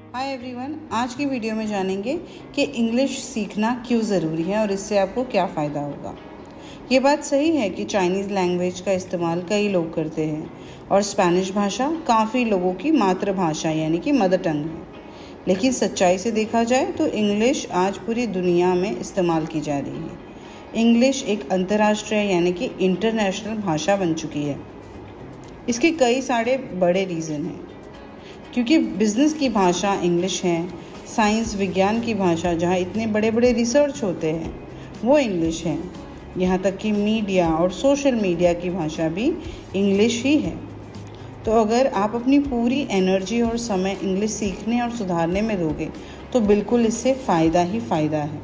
Hi everyone, आज की video में जानेंगे कि इंग्लिश सीखना क्यों ज़रूरी है और इससे आपको क्या फ़ायदा होगा। ये बात सही है कि चाइनीज़ लैंग्वेज का इस्तेमाल कई लोग करते हैं और स्पेनिश भाषा काफ़ी लोगों की मातृभाषा यानी कि मदर टंग है। लेकिन सच्चाई से देखा जाए तो इंग्लिश आज पूरी दुनिया में इस्तेमाल की जा रही है। इंग्लिश एक अंतर्राष्ट्रीय यानी कि इंटरनेशनल भाषा बन चुकी है। इसके कई सारे बड़े रीज़न हैं, क्योंकि बिज़नेस की भाषा इंग्लिश है, साइंस विज्ञान की भाषा जहाँ इतने बड़े बड़े रिसर्च होते हैं वो इंग्लिश है, यहाँ तक कि मीडिया और सोशल मीडिया की भाषा भी इंग्लिश ही है। तो अगर आप अपनी पूरी एनर्जी और समय इंग्लिश सीखने और सुधारने में दोगे तो बिल्कुल इससे फ़ायदा ही फ़ायदा है।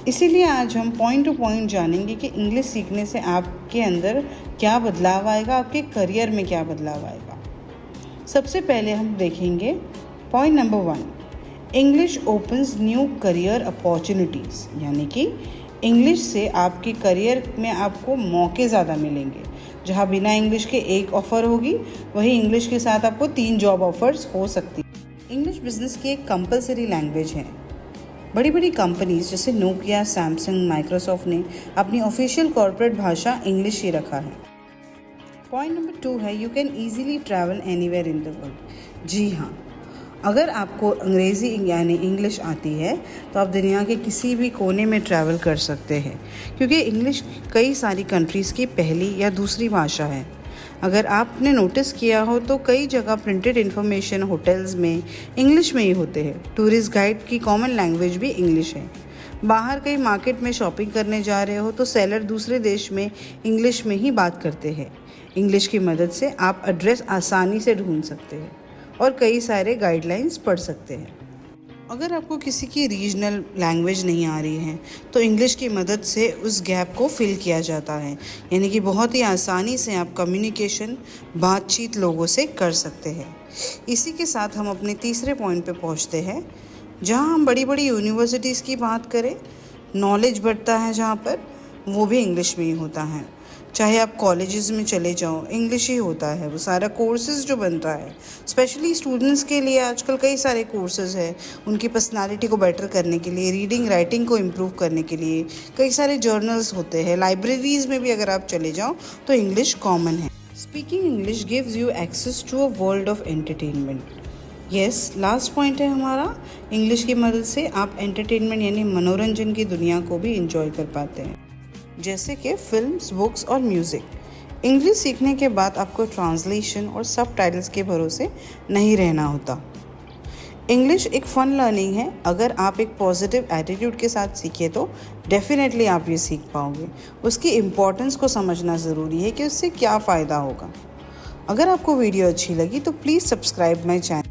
इसीलिए आज हम पॉइंट टू पॉइंट जानेंगे कि इंग्लिश सीखने से आपके अंदर क्या बदलाव आएगा, आपके करियर में क्या बदलाव आएगा। सबसे पहले हम देखेंगे point number 1, English opens new career opportunities, यानी कि इंग्लिश से आपके करियर में आपको मौके ज़्यादा मिलेंगे। जहाँ बिना इंग्लिश के एक ऑफ़र होगी वही इंग्लिश के साथ आपको 3 जॉब ऑफ़र्स हो सकती। इंग्लिश बिजनेस की एक कंपलसरी लैंग्वेज है। बड़ी बड़ी कंपनीज जैसे नोकिया, सैमसंग, माइक्रोसॉफ्ट ने अपनी ऑफिशियल कॉर्पोरेट भाषा इंग्लिश ही रखा है। पॉइंट नंबर 2 है you can easily travel anywhere in the world. जी हाँ, अगर आपको अंग्रेज़ी यानी इंग्लिश आती है तो आप दुनिया के किसी भी कोने में ट्रैवल कर सकते हैं, क्योंकि इंग्लिश कई सारी कंट्रीज़ की पहली या दूसरी भाषा है। अगर आपने नोटिस किया हो तो कई जगह प्रिंटेड इन्फॉर्मेशन होटल्स में इंग्लिश में ही होते हैं। टूरिस्ट गाइड की कॉमन लैंग्वेज भी इंग्लिश है। बाहर कहीं मार्केट में शॉपिंग करने जा रहे हो तो सेलर दूसरे देश में इंग्लिश में ही बात करते हैं। इंग्लिश की मदद से आप एड्रेस आसानी से ढूंढ सकते हैं और कई सारे गाइडलाइंस पढ़ सकते हैं। अगर आपको किसी की रीजनल लैंग्वेज नहीं आ रही है तो इंग्लिश की मदद से उस गैप को फिल किया जाता है, यानी कि बहुत ही आसानी से आप कम्युनिकेशन, बातचीत लोगों से कर सकते हैं। इसी के साथ हम अपने तीसरे पॉइंट पे पहुंचते हैं, जहां हम बड़ी बड़ी यूनिवर्सिटीज़ की बात करें, नॉलेज बढ़ता है जहां पर, वो भी इंग्लिश में ही होता है। चाहे आप कॉलेजेस में चले जाओ, इंग्लिश ही होता है। वो सारा कोर्सेज़ जो बनता है स्पेशली स्टूडेंट्स के लिए, आजकल कई सारे कोर्सेज़ हैं उनकी पर्सनालिटी को बेटर करने के लिए, रीडिंग राइटिंग को इम्प्रूव करने के लिए। कई सारे जर्नल्स होते हैं, लाइब्रेरीज़ में भी अगर आप चले जाओ तो इंग्लिश कॉमन है। Speaking English gives you access to a world of entertainment. Yes, last point है हमारा, इंग्लिश की मदद से आप एंटरटेनमेंट यानी मनोरंजन की दुनिया को भी इंजॉय कर पाते हैं, जैसे कि फिल्म्स, बुक्स और म्यूज़िक। इंग्लिश सीखने के बाद आपको ट्रांसलेशन और सबटाइटल्स के भरोसे नहीं रहना होता। इंग्लिश एक फ़न लर्निंग है। अगर आप एक पॉजिटिव एटीट्यूड के साथ सीखें तो डेफिनेटली आप ये सीख पाओगे। उसकी इम्पोर्टेंस को समझना ज़रूरी है कि उससे क्या फ़ायदा होगा। अगर आपको वीडियो अच्छी लगी तो प्लीज़ सब्सक्राइब माई चैनल।